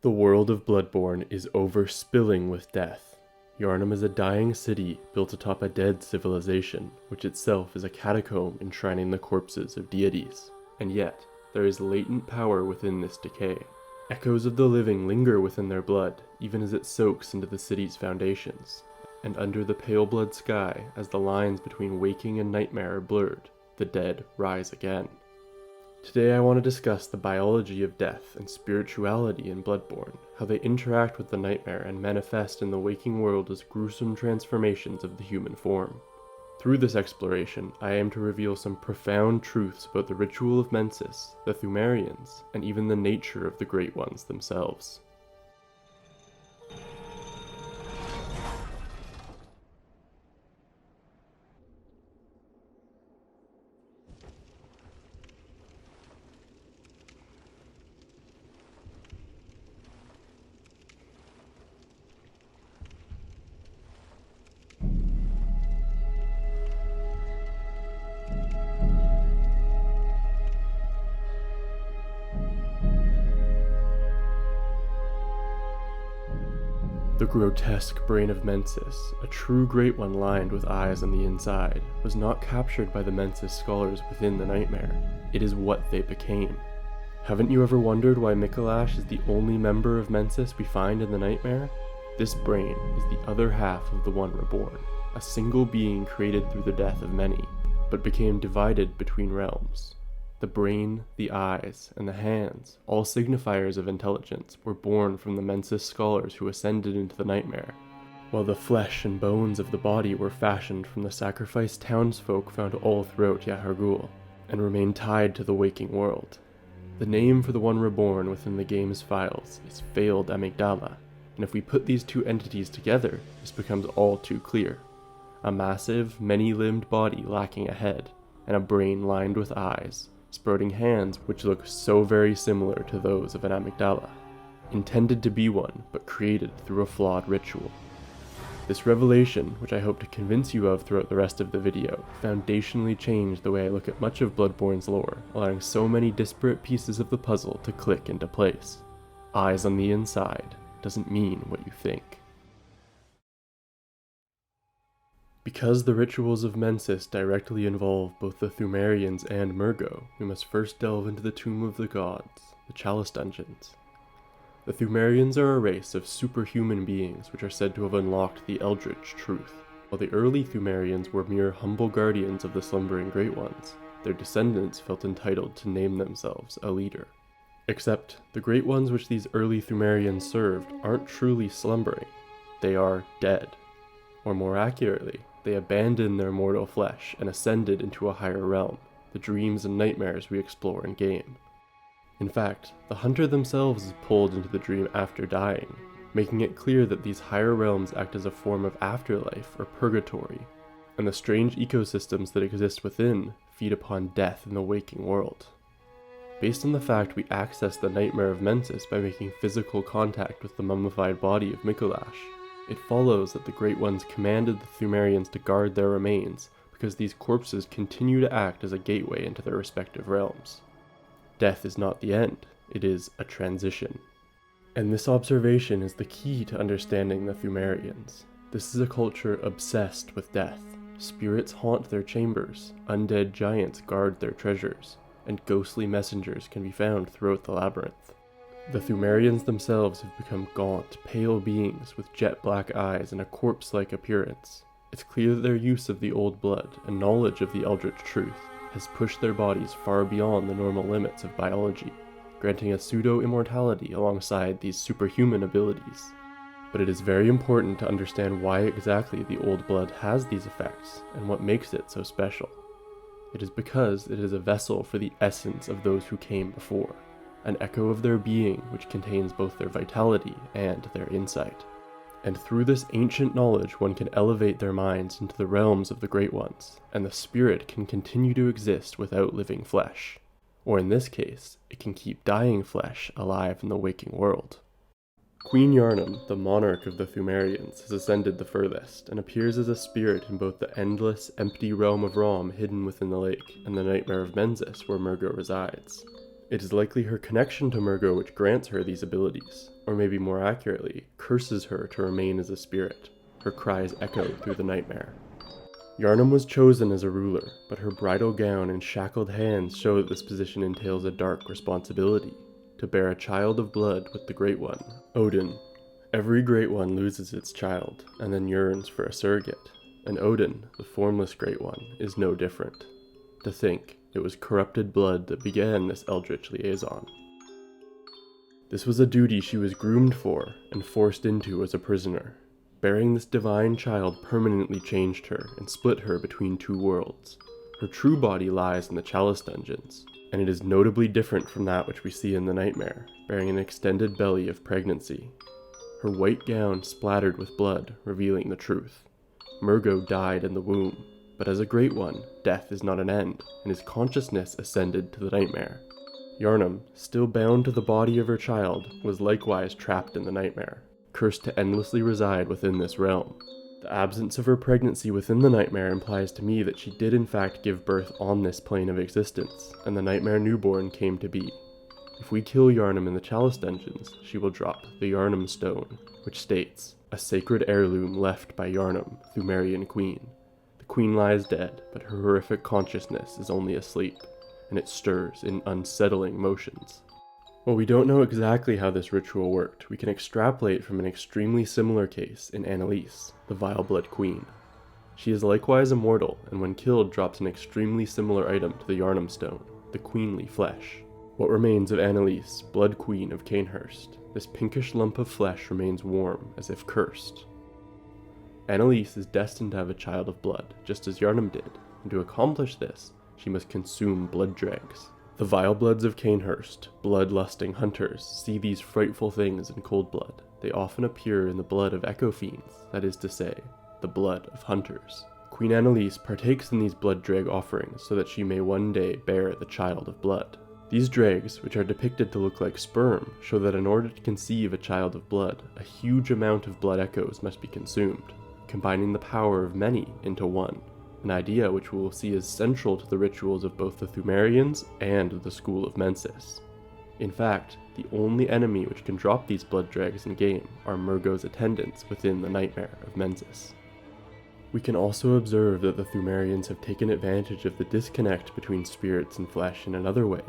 The world of Bloodborne is overspilling with death. Yharnam is a dying city built atop a dead civilization, which itself is a catacomb enshrining the corpses of deities. And yet, there is latent power within this decay. Echoes of the living linger within their blood, even as it soaks into the city's foundations. And under the pale blood sky, as the lines between waking and nightmare are blurred, the dead rise again. Today I want to discuss the biology of death and spirituality in Bloodborne, how they interact with the nightmare and manifest in the waking world as gruesome transformations of the human form. Through this exploration, I aim to reveal some profound truths about the ritual of Mensis, the Pthumerians, and even the nature of the Great Ones themselves. The grotesque brain of Mensis, a true Great One lined with eyes on the inside, was not captured by the Mensis scholars within the nightmare. It is what they became. Haven't you ever wondered why Mikolash is the only member of Mensis we find in the nightmare? This brain is the other half of the One Reborn, a single being created through the death of many, but became divided between realms. The brain, the eyes, and the hands, all signifiers of intelligence, were born from the Mensis scholars who ascended into the nightmare, while the flesh and bones of the body were fashioned from the sacrificed townsfolk found all throughout Yahar'gul, and remain tied to the waking world. The name for the One Reborn within the game's files is Failed Amygdala, and if we put these two entities together, this becomes all too clear. A massive, many-limbed body lacking a head, and a brain lined with eyes, sprouting hands which look so very similar to those of an amygdala, intended to be one, but created through a flawed ritual. This revelation, which I hope to convince you of throughout the rest of the video, foundationally changed the way I look at much of Bloodborne's lore, allowing so many disparate pieces of the puzzle to click into place. Eyes on the inside doesn't mean what you think. Because the rituals of Mensis directly involve both the Pthumerians and Murgo, we must first delve into the Tomb of the Gods, the Chalice Dungeons. The Pthumerians are a race of superhuman beings which are said to have unlocked the Eldritch truth. While the early Pthumerians were mere humble guardians of the slumbering Great Ones, their descendants felt entitled to name themselves a leader. Except, the Great Ones which these early Pthumerians served aren't truly slumbering, they are dead. Or more accurately, they abandoned their mortal flesh and ascended into a higher realm, the dreams and nightmares we explore in-game. In fact, the hunter themselves is pulled into the dream after dying, making it clear that these higher realms act as a form of afterlife or purgatory, and the strange ecosystems that exist within feed upon death in the waking world. Based on the fact we access the nightmare of Mensis by making physical contact with the mummified body of Mikolash, it follows that the Great Ones commanded the Pthumerians to guard their remains, because these corpses continue to act as a gateway into their respective realms. Death is not the end, it is a transition. And this observation is the key to understanding the Pthumerians. This is a culture obsessed with death. Spirits haunt their chambers, undead giants guard their treasures, and ghostly messengers can be found throughout the labyrinth. The Pthumerians themselves have become gaunt, pale beings with jet-black eyes and a corpse-like appearance. It's clear that their use of the old blood and knowledge of the Eldritch truth has pushed their bodies far beyond the normal limits of biology, granting a pseudo-immortality alongside these superhuman abilities. But it is very important to understand why exactly the old blood has these effects, and what makes it so special. It is because it is a vessel for the essence of those who came before, an echo of their being which contains both their vitality and their insight. And through this ancient knowledge one can elevate their minds into the realms of the Great Ones, and the spirit can continue to exist without living flesh. Or in this case, it can keep dying flesh alive in the waking world. Queen Yharnam, the monarch of the Pthumerians, has ascended the furthest, and appears as a spirit in both the endless, empty realm of Rom hidden within the lake, and the nightmare of Mensis where Murgo resides. It is likely her connection to Murgo which grants her these abilities, or maybe more accurately, curses her to remain as a spirit. Her cries echo through the nightmare. Yharnam was chosen as a ruler, but her bridal gown and shackled hands show that this position entails a dark responsibility, to bear a child of blood with the Great One, Odin. Every Great One loses its child, and then yearns for a surrogate, and Odin, the formless Great One, is no different. To think, it was corrupted blood that began this eldritch liaison. This was a duty she was groomed for, and forced into as a prisoner. Bearing this divine child permanently changed her, and split her between two worlds. Her true body lies in the Chalice dungeons, and it is notably different from that which we see in the nightmare, bearing an extended belly of pregnancy. Her white gown splattered with blood, revealing the truth. Murgo died in the womb, but as a Great One, death is not an end, and his consciousness ascended to the nightmare. Yharnam, still bound to the body of her child, was likewise trapped in the nightmare, cursed to endlessly reside within this realm. The absence of her pregnancy within the nightmare implies to me that she did in fact give birth on this plane of existence, and the nightmare newborn came to be. If we kill Yharnam in the Chalice dungeons, she will drop the Yharnam stone, which states, a sacred heirloom left by Yharnam, Pthumerian queen. The queen lies dead, but her horrific consciousness is only asleep, and it stirs in unsettling motions. While we don't know exactly how this ritual worked, we can extrapolate from an extremely similar case in Annalise, the Vile Blood Queen. She is likewise immortal, and when killed drops an extremely similar item to the Yharnam stone, the queenly flesh. What remains of Annalise, Blood Queen of Cainhurst? This pinkish lump of flesh remains warm, as if cursed. Annalise is destined to have a child of blood, just as Yharnam did, and to accomplish this, she must consume blood dregs. The vile bloods of Cainhurst, blood-lusting hunters, see these frightful things in cold blood. They often appear in the blood of echo fiends, that is to say, the blood of hunters. Queen Annalise partakes in these blood dreg offerings so that she may one day bear the child of blood. These dregs, which are depicted to look like sperm, show that in order to conceive a child of blood, a huge amount of blood echoes must be consumed, combining the power of many into one, an idea which we will see is central to the rituals of both the Pthumerians and the School of Mensis. In fact, the only enemy which can drop these blood dregs in game are Murgo's attendants within the nightmare of Mensis. We can also observe that the Pthumerians have taken advantage of the disconnect between spirits and flesh in another way,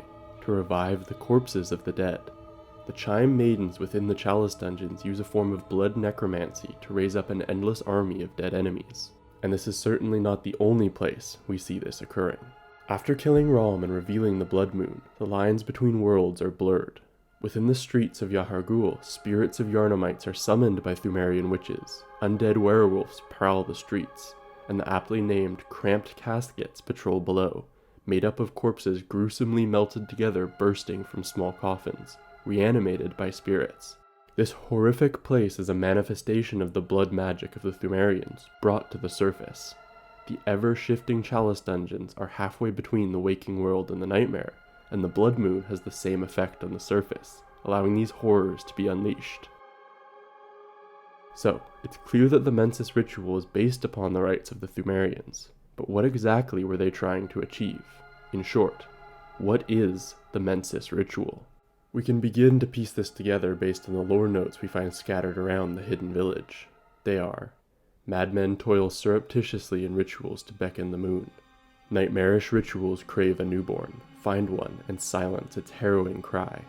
to revive the corpses of the dead. The Chime Maidens within the Chalice dungeons use a form of blood necromancy to raise up an endless army of dead enemies, and this is certainly not the only place we see this occurring. After killing Rom and revealing the Blood Moon, the lines between worlds are blurred. Within the streets of Yahar'gul, spirits of Yharnamites are summoned by Pthumerian witches, undead werewolves prowl the streets, and the aptly named cramped caskets patrol below, made up of corpses gruesomely melted together bursting from small coffins, reanimated by spirits. This horrific place is a manifestation of the blood magic of the Pthumerians, brought to the surface. The ever-shifting Chalice dungeons are halfway between the waking world and the nightmare, and the Blood Moon has the same effect on the surface, allowing these horrors to be unleashed. So, it's clear that the Mensis Ritual is based upon the rites of the Pthumerians, but what exactly were they trying to achieve? In short, what is the Mensis Ritual? We can begin to piece this together based on the lore notes we find scattered around the hidden village. They are: madmen toil surreptitiously in rituals to beckon the moon. Nightmarish rituals crave a newborn, find one, and silence its harrowing cry.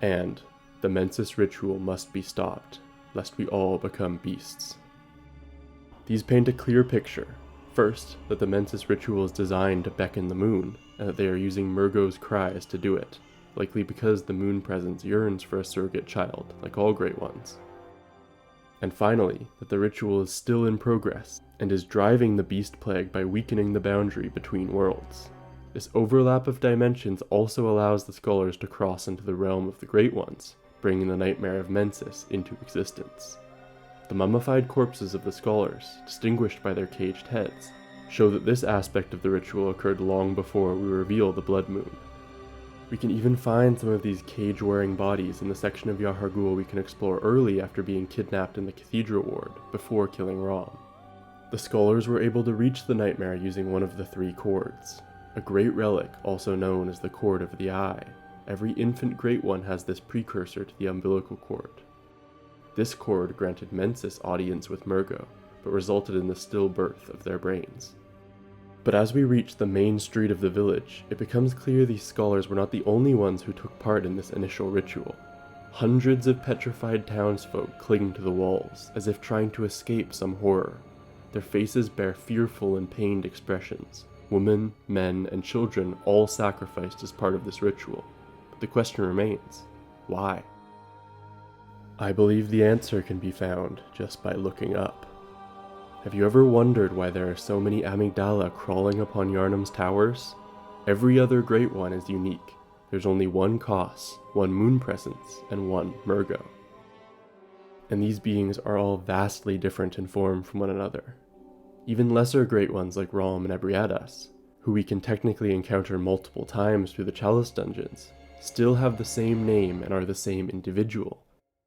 And the Mensis Ritual must be stopped, lest we all become beasts. These paint a clear picture. First, that the Mensis Ritual is designed to beckon the moon, and that they are using Murgo's cries to do it, likely because the moon presence yearns for a surrogate child, like all Great Ones. And finally, that the ritual is still in progress, and is driving the beast plague by weakening the boundary between worlds. This overlap of dimensions also allows the scholars to cross into the realm of the Great Ones, bringing the nightmare of Mensis into existence. The mummified corpses of the scholars, distinguished by their caged heads, show that this aspect of the ritual occurred long before we reveal the Blood Moon. We can even find some of these cage-wearing bodies in the section of Yahar'gul we can explore early after being kidnapped in the Cathedral Ward, before killing Rom. The scholars were able to reach the nightmare using one of the three cords, a great relic also known as the Cord of the Eye. every infant Great One has this precursor to the umbilical cord. This cord granted Mensis audience with Murgo, but resulted in the stillbirth of their brains. But as we reach the main street of the village, it becomes clear these scholars were not the only ones who took part in this initial ritual. Hundreds of petrified townsfolk cling to the walls, as if trying to escape some horror. Their faces bear fearful and pained expressions. Women, men, and children all sacrificed as part of this ritual. But the question remains, why? I believe the answer can be found just by looking up. Have you ever wondered why there are so many Amygdala crawling upon Yharnam's towers? Every other Great One is unique. There's only one Kos, one Moon Presence, and one Murgo. And these beings are all vastly different in form from one another. Even lesser Great Ones like Rom and Ebriadas, who we can technically encounter multiple times through the Chalice dungeons, still have the same name and are the same individual.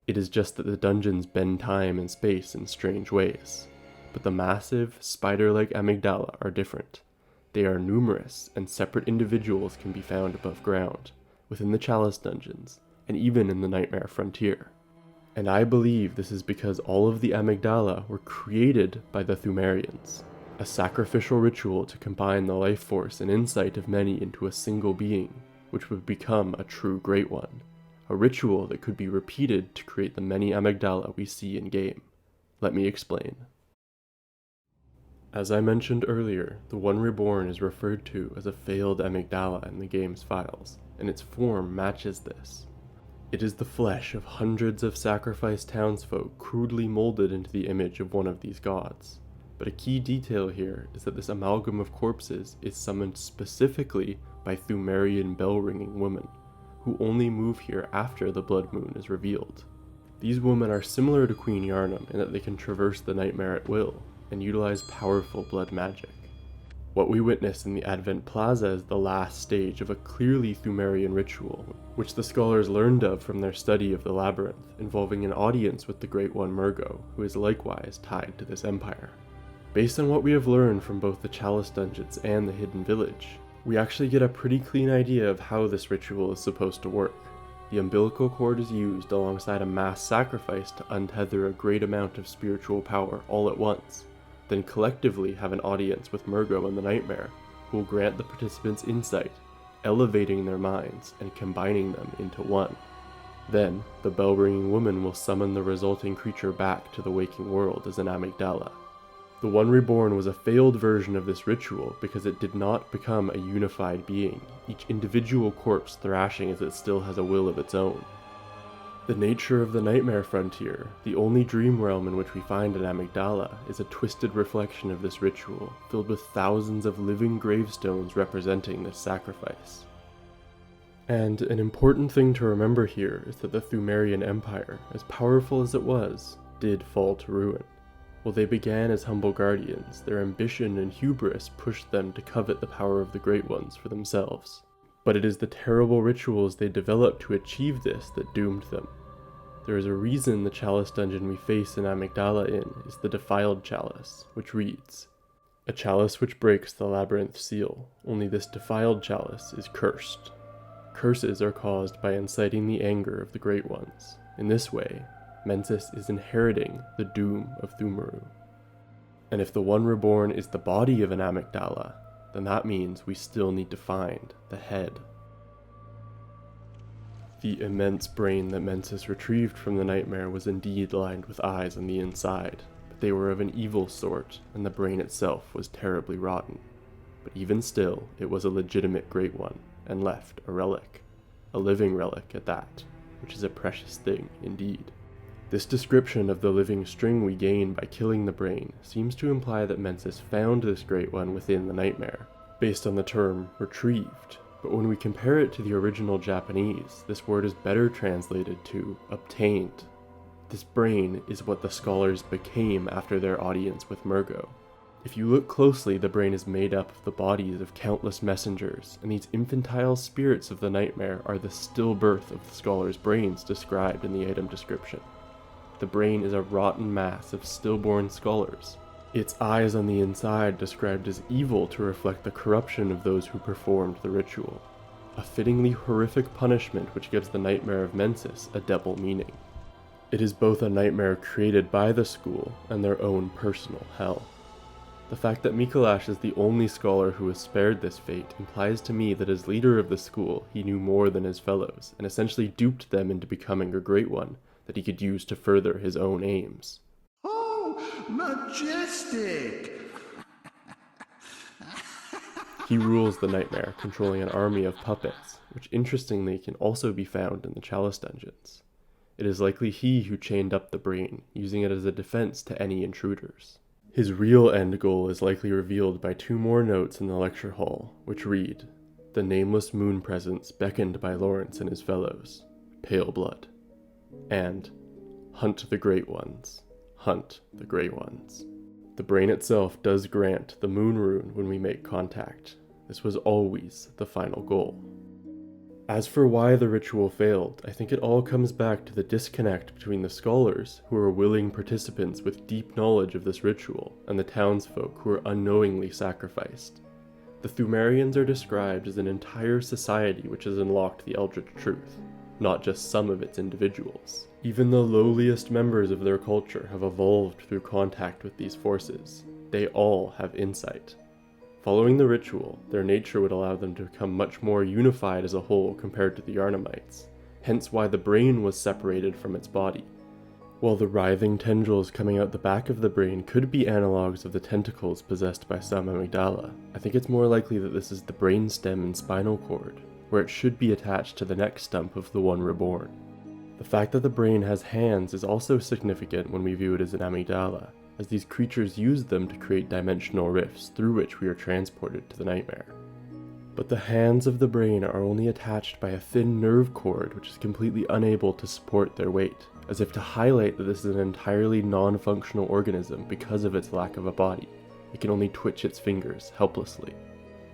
It is just that the dungeons bend time and space in strange ways. But the massive, spider-like Amygdala are different. They are numerous, and separate individuals can be found above ground, within the Chalice dungeons, and even in the Nightmare Frontier. And I believe this is because all of the Amygdala were created by the Pthumerians, a sacrificial ritual to combine the life force and insight of many into a single being, which would become a true Great One. A ritual that could be repeated to create the many Amygdala we see in-game. Let me explain. As I mentioned earlier, the One Reborn is referred to as a failed Amygdala in the game's files, and its form matches this. It is the flesh of hundreds of sacrificed townsfolk crudely molded into the image of one of these gods. But a key detail here is that this amalgam of corpses is summoned specifically by Pthumerian bell-ringing women, who only move here after the blood moon is revealed. These women are similar to Queen Yharnam in that they can traverse the nightmare at will, and utilize powerful blood magic. What we witness in the Advent Plaza is the last stage of a clearly Pthumerian ritual, which the scholars learned of from their study of the labyrinth, involving an audience with the Great One Murgo, who is likewise tied to this empire. Based on what we have learned from both the Chalice dungeons and the Hidden Village, we actually get a pretty clean idea of how this ritual is supposed to work. The umbilical cord is used alongside a mass sacrifice to untether a great amount of spiritual power all at once, then collectively have an audience with Murgo and the Nightmare, who will grant the participants insight, elevating their minds and combining them into one. Then, the bell-ringing woman will summon the resulting creature back to the waking world as an Amygdala. The One Reborn was a failed version of this ritual because it did not become a unified being, each individual corpse thrashing as it still has a will of its own. The nature of the Nightmare Frontier, the only dream realm in which we find an Amygdala, is a twisted reflection of this ritual, filled with thousands of living gravestones representing this sacrifice. And an important thing to remember here is that the Pthumerian Empire, as powerful as it was, did fall to ruin. While they began as humble guardians, their ambition and hubris pushed them to covet the power of the Great Ones for themselves. But it is the terrible rituals they developed to achieve this that doomed them. There is a reason the Chalice dungeon we face an Amygdala in is the Defiled Chalice, which reads, "A chalice which breaks the labyrinth seal, only this defiled chalice is cursed. Curses are caused by inciting the anger of the Great Ones. In this way, Mensis is inheriting the doom of Pthumeru." And if the One Reborn is the body of an Amygdala, then that means we still need to find the head. The immense brain that Mensis retrieved from the nightmare was indeed lined with eyes on the inside, but they were of an evil sort, and the brain itself was terribly rotten. But even still, it was a legitimate Great One, and left a relic. A living relic at that, which is a precious thing indeed. This description of the living string we gain by killing the brain seems to imply that Mensis found this Great One within the nightmare, based on the term retrieved, but when we compare it to the original Japanese, this word is better translated to obtained. This brain is what the scholars became after their audience with Murgo. If you look closely, the brain is made up of the bodies of countless messengers, and these infantile spirits of the nightmare are the stillbirth of the scholars' brains described in the item description. The brain is a rotten mass of stillborn scholars. Its eyes on the inside described as evil to reflect the corruption of those who performed the ritual. a fittingly horrific punishment which gives the nightmare of Mensis a double meaning. It is both a nightmare created by the school and their own personal hell. The fact that Mikolash is the only scholar who is spared this fate implies to me that as leader of the school he knew more than his fellows, and essentially duped them into becoming a great one that he could use to further his own aims. Oh, majestic! He rules the nightmare, controlling an army of puppets, which interestingly can also be found in the Chalice dungeons. It is likely he who chained up the brain, using it as a defense to any intruders. His real end goal is likely revealed by 2 more notes in the lecture hall, which read, "The nameless moon presence beckoned by Lawrence and his fellows, pale blood," and "Hunt the great ones, hunt the great ones." The brain itself does grant the moon rune when we make contact. This was always the final goal. As for why the ritual failed, I think it all comes back to the disconnect between the scholars, who were willing participants with deep knowledge of this ritual, and the townsfolk who were unknowingly sacrificed. The Pthumerians are described as an entire society which has unlocked the Eldritch truth, not just some of its individuals. Even the lowliest members of their culture have evolved through contact with these forces. They all have insight. Following the ritual, their nature would allow them to become much more unified as a whole compared to the Yarnamites, hence why the brain was separated from its body. While the writhing tendrils coming out the back of the brain could be analogues of the tentacles possessed by some Amygdala, I think it's more likely that this is the brainstem and spinal cord, where it should be attached to the neck stump of the one reborn. The fact that the brain has hands is also significant when we view it as an Amygdala, as these creatures use them to create dimensional rifts through which we are transported to the nightmare. But the hands of the brain are only attached by a thin nerve cord which is completely unable to support their weight, as if to highlight that this is an entirely non-functional organism because of its lack of a body. It can only twitch its fingers helplessly.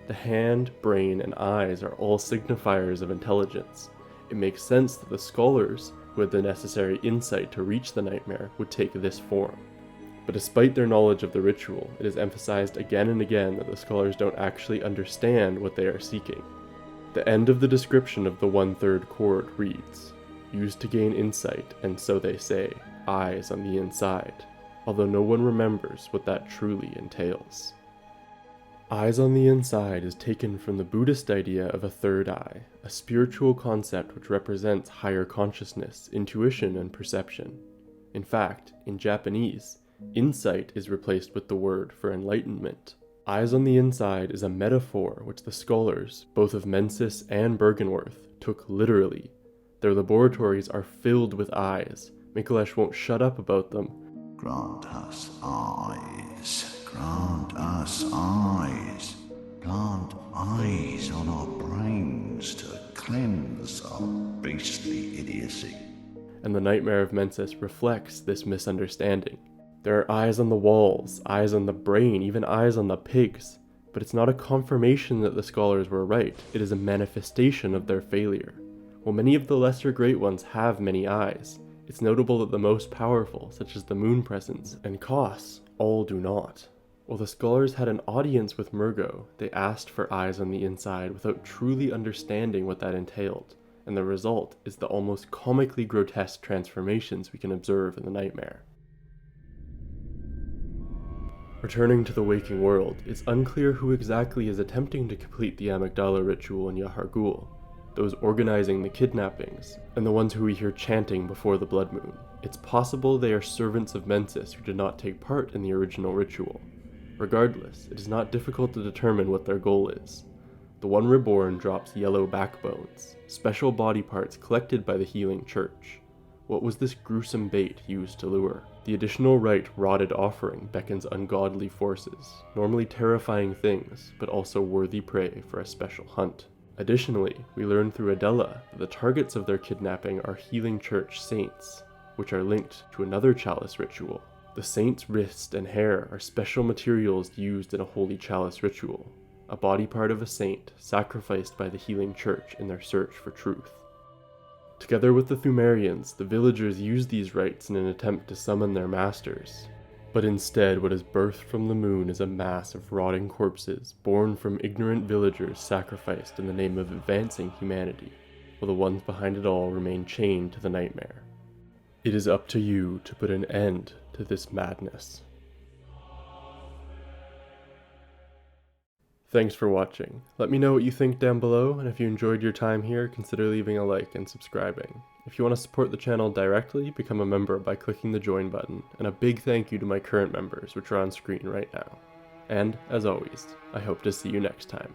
The hand, brain, and eyes are all signifiers of intelligence. It makes sense that the scholars, who had the necessary insight to reach the nightmare, would take this form. But despite their knowledge of the ritual, it is emphasized again and again that the scholars don't actually understand what they are seeking. The end of the description of the 1/3 cord reads, "Used to gain insight, and so they say, eyes on the inside," although no one remembers what that truly entails. Eyes on the inside is taken from the Buddhist idea of a third eye, a spiritual concept which represents higher consciousness, intuition, and perception. In fact, in Japanese, insight is replaced with the word for enlightenment. Eyes on the inside is a metaphor which the scholars, both of Mensis and Bergenworth, took literally. Their laboratories are filled with eyes. Mikolash won't shut up about them. Grant us eyes, grant us eyes, plant eyes on our brains to cleanse our beastly idiocy. And the nightmare of Mensis reflects this misunderstanding. There are eyes on the walls, eyes on the brain, even eyes on the pigs. But it's not a confirmation that the scholars were right, it is a manifestation of their failure. While many of the lesser great ones have many eyes, it's notable that the most powerful, such as the moon presence and Kos, all do not. While the scholars had an audience with Murgo, they asked for eyes on the inside without truly understanding what that entailed, and the result is the almost comically grotesque transformations we can observe in the nightmare. Returning to the waking world, it's unclear who exactly is attempting to complete the Amygdala ritual in Yahar'gul, those organizing the kidnappings, and the ones who we hear chanting before the blood moon. It's possible they are servants of Mensis who did not take part in the original ritual. Regardless, it is not difficult to determine what their goal is. The one reborn drops yellow backbones, special body parts collected by the healing church. What was this gruesome bait used to lure? The additional rite rotted offering beckons ungodly forces, normally terrifying things, but also worthy prey for a special hunt. Additionally, we learn through Adela that the targets of their kidnapping are healing church saints, which are linked to another chalice ritual. The saint's wrist and hair are special materials used in a holy chalice ritual, a body part of a saint sacrificed by the healing church in their search for truth. Together with the Pthumerians, the villagers use these rites in an attempt to summon their masters. But instead, what is birthed from the moon is a mass of rotting corpses born from ignorant villagers sacrificed in the name of advancing humanity, while the ones behind it all remain chained to the nightmare. It is up to you to put an end to this madness. Thanks for watching. Let me know what you think down below, and if you enjoyed your time here, consider leaving a like and subscribing. If you want to support the channel directly, become a member by clicking the join button, and a big thank you to my current members, which are on screen right now. And, as always, I hope to see you next time.